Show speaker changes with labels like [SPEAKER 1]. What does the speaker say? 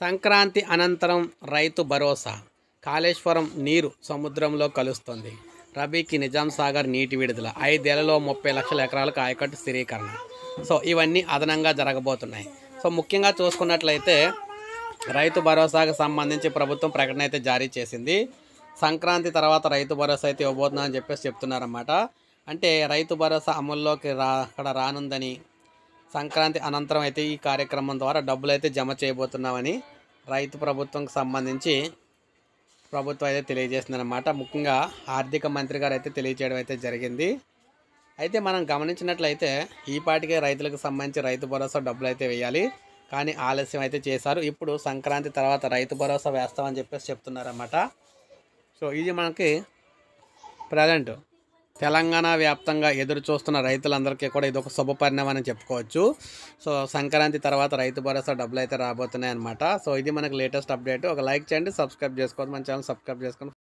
[SPEAKER 1] సంక్రాంతి అనంతరం రైతు భరోసా. కాళేశ్వరం నీరు సముద్రంలో కలుస్తుంది. రబీకి నిజాం సాగర్ నీటి విడుదల. 5 ఏళ్లలో 30 లక్షల ఎకరాలకు ఆయకట్టు స్థిరీకరణ. సో ఇవన్నీ అదనంగా జరగబోతున్నాయి. సో ముఖ్యంగా చూసుకున్నట్లయితే రైతు భరోసాకు సంబంధించి ప్రభుత్వం ప్రకటన అయితే జారీ చేసింది. సంక్రాంతి తర్వాత రైతు భరోసా అయితే ఇవ్వబోతుందని చెప్పేసి చెప్తున్నారన్నమాట. అంటే రైతు భరోసా అమల్లోకి రానుందని, సంక్రాంతి అనంతరం అయితే ఈ కార్యక్రమం ద్వారా డబ్బులు అయితే జమ చేయబోతున్నామని రైతు ప్రభుత్వంకి సంబంధించి ప్రభుత్వం అయితే తెలియజేసిందనమాట. ముఖ్యంగా ఆర్థిక మంత్రి గారు అయితే తెలియజేయడం అయితే జరిగింది. అయితే మనం గమనించినట్లయితే ఈపాటికే రైతులకు సంబంధించి రైతు భరోసా డబ్బులు అయితే వేయాలి, కానీ ఆలస్యం అయితే చేశారు. ఇప్పుడు సంక్రాంతి తర్వాత రైతు భరోసా వేస్తామని చెప్పేసి చెప్తున్నారన్నమాట. సో ఇది మనకి ప్రజెంట్ తెలంగాణ వ్యాప్తంగా ఎదురు చూస్తున్న రైతులందరికీ కూడా ఇది ఒక శుభ పరిణామం అని చెప్పుకోవచ్చు. సో సంక్రాంతి తర్వాత రైతు భరోసా డబ్బులు అయితే రాబోతున్నాయి అన్నమాట. సో ఇది మనకి లేటెస్ట్ అప్డేట్. ఒక లైక్ చేయండి, సబ్స్క్రైబ్ చేసుకోవద్దు, మన ఛానల్ సబ్స్క్రైబ్ చేసుకోండి.